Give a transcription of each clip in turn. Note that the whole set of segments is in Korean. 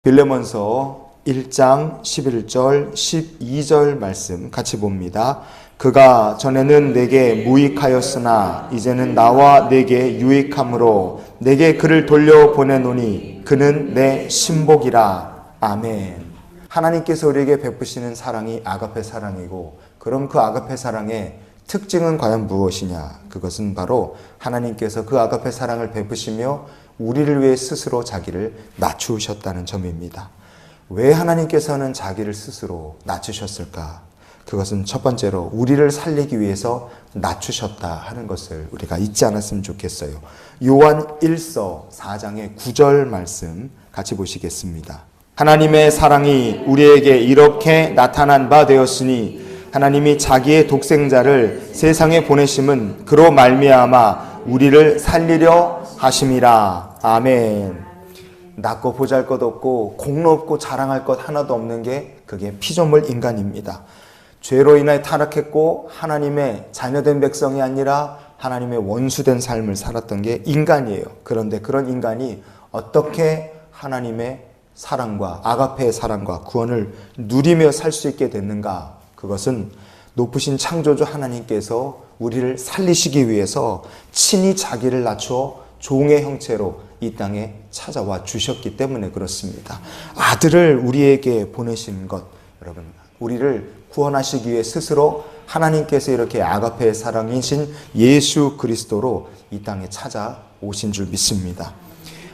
빌레몬서 1장 11절 12절 말씀 같이 봅니다. 그가 전에는 내게 무익하였으나 이제는 나와 내게 유익함으로 내게 그를 돌려보내노니 그는 내 신복이라. 아멘. 하나님께서 우리에게 베푸시는 사랑이 아가페 사랑이고, 그럼 그 아가페 사랑의 특징은 과연 무엇이냐? 그것은 바로 하나님께서 그 아가페 사랑을 베푸시며 우리를 위해 스스로 자기를 낮추셨다는 점입니다. 왜 하나님께서는 자기를 스스로 낮추셨을까? 그것은 첫 번째로 우리를 살리기 위해서 낮추셨다 하는 것을 우리가 잊지 않았으면 좋겠어요. 요한 1서 4장의 9절 말씀 같이 보시겠습니다. 하나님의 사랑이 우리에게 이렇게 나타난 바 되었으니 하나님이 자기의 독생자를 세상에 보내심은 그로 말미암아 우리를 살리려 하심이라. 아멘. 낮고 보잘것없고 공로없고 자랑할 것 하나도 없는 게 그게 피조물 인간입니다. 죄로 인하여 타락했고 하나님의 자녀된 백성이 아니라 하나님의 원수된 삶을 살았던 게 인간이에요. 그런데 그런 인간이 어떻게 하나님의 사랑과 아가페의 사랑과 구원을 누리며 살 수 있게 됐는가? 그것은 높으신 창조주 하나님께서 우리를 살리시기 위해서 친히 자기를 낮추어 종의 형체로 이 땅에 찾아와 주셨기 때문에 그렇습니다. 아들을 우리에게 보내신 것, 여러분, 우리를 구원하시기 위해 스스로 하나님께서 이렇게 아가페의 사랑이신 예수 그리스도로 이 땅에 찾아오신 줄 믿습니다.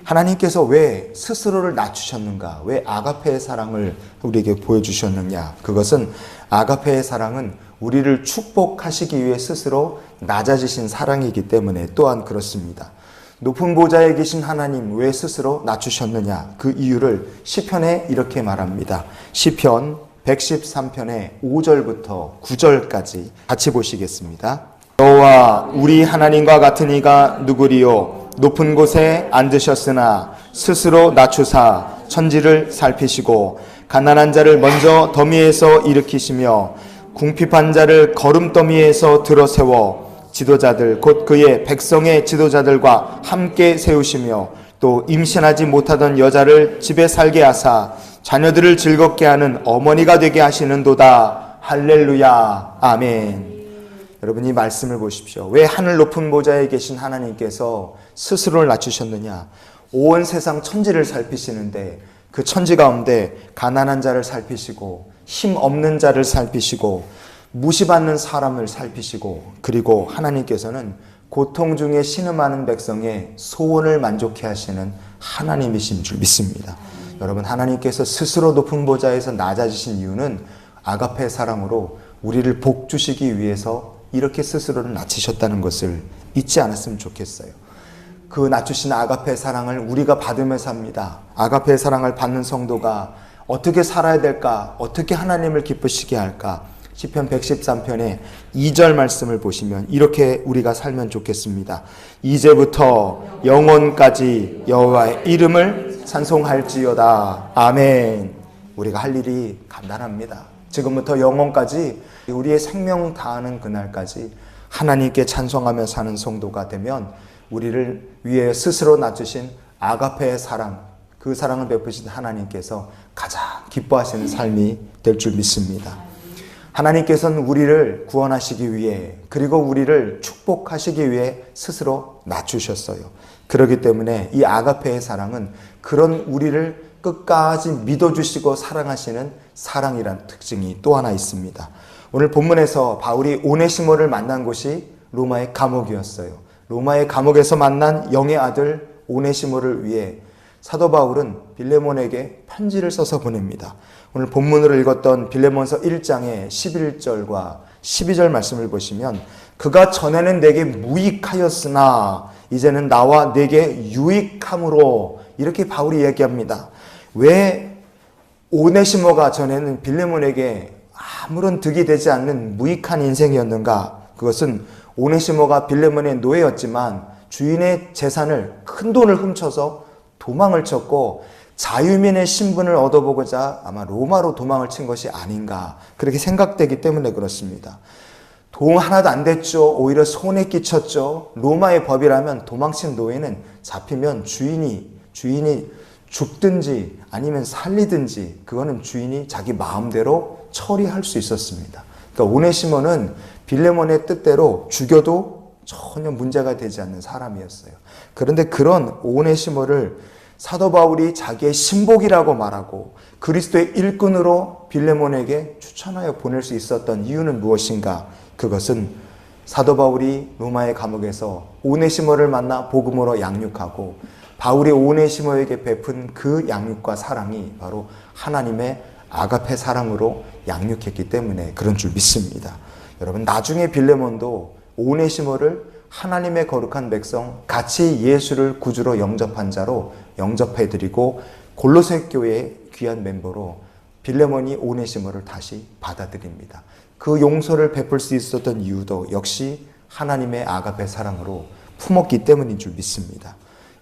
하나님께서 왜 스스로를 낮추셨는가? 왜 아가페의 사랑을 우리에게 보여주셨느냐? 그것은 아가페의 사랑은 우리를 축복하시기 위해 스스로 낮아지신 사랑이기 때문에 또한 그렇습니다. 높은 보좌에 계신 하나님 왜 스스로 낮추셨느냐? 그 이유를 시편에 이렇게 말합니다. 시편 113편의 5절부터 9절까지 같이 보시겠습니다. 여호와 우리 하나님과 같은 이가 누구리요? 높은 곳에 앉으셨으나 스스로 낮추사 천지를 살피시고 가난한 자를 먼저 더미에서 일으키시며 궁핍한 자를 거름더미에서 들어세워 지도자들 곧 그의 백성의 지도자들과 함께 세우시며 또 임신하지 못하던 여자를 집에 살게 하사 자녀들을 즐겁게 하는 어머니가 되게 하시는도다. 할렐루야. 아멘. 여러분, 이 말씀을 보십시오. 왜 하늘 높은 보좌에 계신 하나님께서 스스로를 낮추셨느냐? 온 세상 천지를 살피시는데 그 천지 가운데 가난한 자를 살피시고 힘 없는 자를 살피시고 무시받는 사람을 살피시고, 그리고 하나님께서는 고통 중에 신음하는 백성의 소원을 만족해 하시는 하나님이신 줄 믿습니다. 여러분, 하나님께서 스스로 높은 보좌에서 낮아지신 이유는 아가페 사랑으로 우리를 복 주시기 위해서 이렇게 스스로를 낮추셨다는 것을 잊지 않았으면 좋겠어요. 그 낮추신 아가페 사랑을 우리가 받으면서 합니다. 아가페 사랑을 받는 성도가 어떻게 살아야 될까? 어떻게 하나님을 기쁘시게 할까? 시편 113편의 2절 말씀을 보시면 이렇게 우리가 살면 좋겠습니다. 이제부터 영원까지 여호와의 이름을 찬송할지어다. 아멘. 우리가 할 일이 간단합니다. 지금부터 영원까지 우리의 생명 다하는 그날까지 하나님께 찬송하며 사는 성도가 되면 우리를 위해 스스로 낮추신 아가페의 사랑, 그 사랑을 베푸신 하나님께서 가장 기뻐하시는 삶이 될 줄 믿습니다. 하나님께서는 우리를 구원하시기 위해, 그리고 우리를 축복하시기 위해 스스로 낮추셨어요. 그렇기 때문에 이 아가페의 사랑은 그런 우리를 끝까지 믿어주시고 사랑하시는 사랑이란 특징이 또 하나 있습니다. 오늘 본문에서 바울이 오네시모를 만난 곳이 로마의 감옥이었어요. 로마의 감옥에서 만난 영의 아들 오네시모를 위해 사도 바울은 빌레몬에게 편지를 써서 보냅니다. 오늘 본문으로 읽었던 빌레몬서 1장의 11절과 12절 말씀을 보시면 그가 전에는 내게 무익하였으나 이제는 나와 내게 유익함으로, 이렇게 바울이 얘기합니다. 왜 오네시모가 전에는 빌레몬에게 아무런 득이 되지 않는 무익한 인생이었는가? 그것은 오네시모가 빌레몬의 노예였지만 주인의 재산을, 큰 돈을 훔쳐서 도망을 쳤고 자유민의 신분을 얻어보고자 아마 로마로 도망을 친 것이 아닌가, 그렇게 생각되기 때문에 그렇습니다. 도움 하나도 안 됐죠. 오히려 손에 끼쳤죠. 로마의 법이라면 도망친 노예는 잡히면 주인이 죽든지 아니면 살리든지 그거는 주인이 자기 마음대로 처리할 수 있었습니다. 그러니까 오네시모는 빌레몬의 뜻대로 죽여도 전혀 문제가 되지 않는 사람이었어요. 그런데 그런 오네시모를 사도 바울이 자기의 신복이라고 말하고 그리스도의 일꾼으로 빌레몬에게 추천하여 보낼 수 있었던 이유는 무엇인가? 그것은 사도 바울이 로마의 감옥에서 오네시모를 만나 복음으로 양육하고 바울이 오네시모에게 베푼 그 양육과 사랑이 바로 하나님의 아가페 사랑으로 양육했기 때문에 그런 줄 믿습니다. 여러분, 나중에 빌레몬도 오네시모를 하나님의 거룩한 백성, 같이 예수를 구주로 영접한 자로 영접해드리고 골로새 교회의 귀한 멤버로 빌레몬이 오네시모를 다시 받아들입니다. 그 용서를 베풀 수 있었던 이유도 역시 하나님의 아가페 사랑으로 품었기 때문인 줄 믿습니다.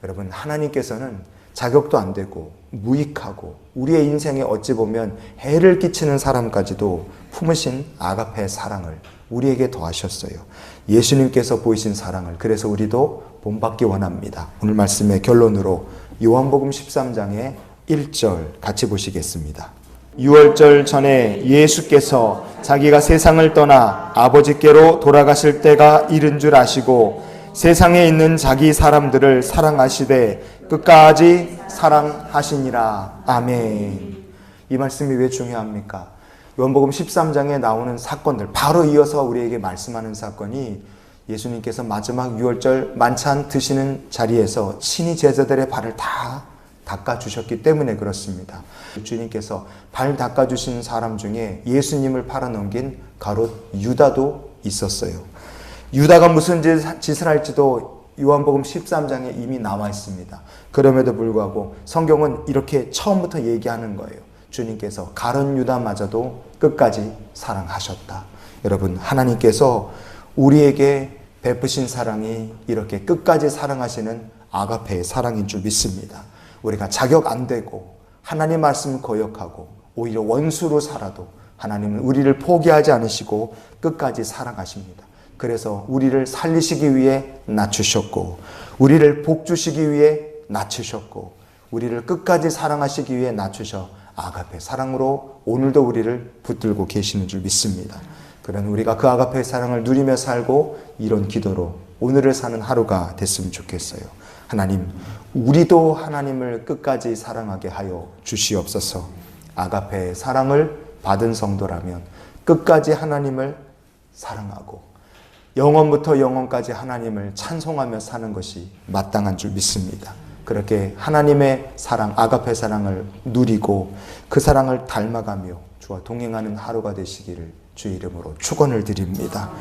여러분, 하나님께서는 자격도 안 되고 무익하고 우리의 인생에 어찌 보면 해를 끼치는 사람까지도 품으신 아가페 사랑을 우리에게 더하셨어요. 예수님께서 보이신 사랑을 그래서 우리도 본받기 원합니다. 오늘 말씀의 결론으로 요한복음 13장의 1절 같이 보시겠습니다. 유월절 전에 예수께서 자기가 세상을 떠나 아버지께로 돌아가실 때가 이른 줄 아시고 세상에 있는 자기 사람들을 사랑하시되 끝까지 사랑하시니라. 아멘. 이 말씀이 왜 중요합니까? 요한복음 13장에 나오는 사건들, 바로 이어서 우리에게 말씀하는 사건이 예수님께서 마지막 유월절 만찬 드시는 자리에서 친히 제자들의 발을 다 닦아주셨기 때문에 그렇습니다. 주님께서 발 닦아주신 사람 중에 예수님을 팔아넘긴 가롯 유다도 있었어요. 유다가 무슨 짓을 할지도 요한복음 13장에 이미 나와 있습니다. 그럼에도 불구하고 성경은 이렇게 처음부터 얘기하는 거예요. 주님께서 가룟 유다마저도 끝까지 사랑하셨다. 여러분, 하나님께서 우리에게 베푸신 사랑이 이렇게 끝까지 사랑하시는 아가페의 사랑인 줄 믿습니다. 우리가 자격 안 되고 하나님 말씀을 거역하고 오히려 원수로 살아도 하나님은 우리를 포기하지 않으시고 끝까지 사랑하십니다. 그래서 우리를 살리시기 위해 낮추셨고 우리를 복주시기 위해 낮추셨고 우리를 끝까지 사랑하시기 위해 낮추셔 아가페 사랑으로 오늘도 우리를 붙들고 계시는 줄 믿습니다. 그런 우리가 그 아가페의 사랑을 누리며 살고 이런 기도로 오늘을 사는 하루가 됐으면 좋겠어요. 하나님, 우리도 하나님을 끝까지 사랑하게 하여 주시옵소서. 아가페의 사랑을 받은 성도라면 끝까지 하나님을 사랑하고 영원부터 영원까지 하나님을 찬송하며 사는 것이 마땅한 줄 믿습니다. 그렇게 하나님의 사랑, 아가페 사랑을 누리고 그 사랑을 닮아가며 주와 동행하는 하루가 되시기를 주의 이름으로 축원을 드립니다.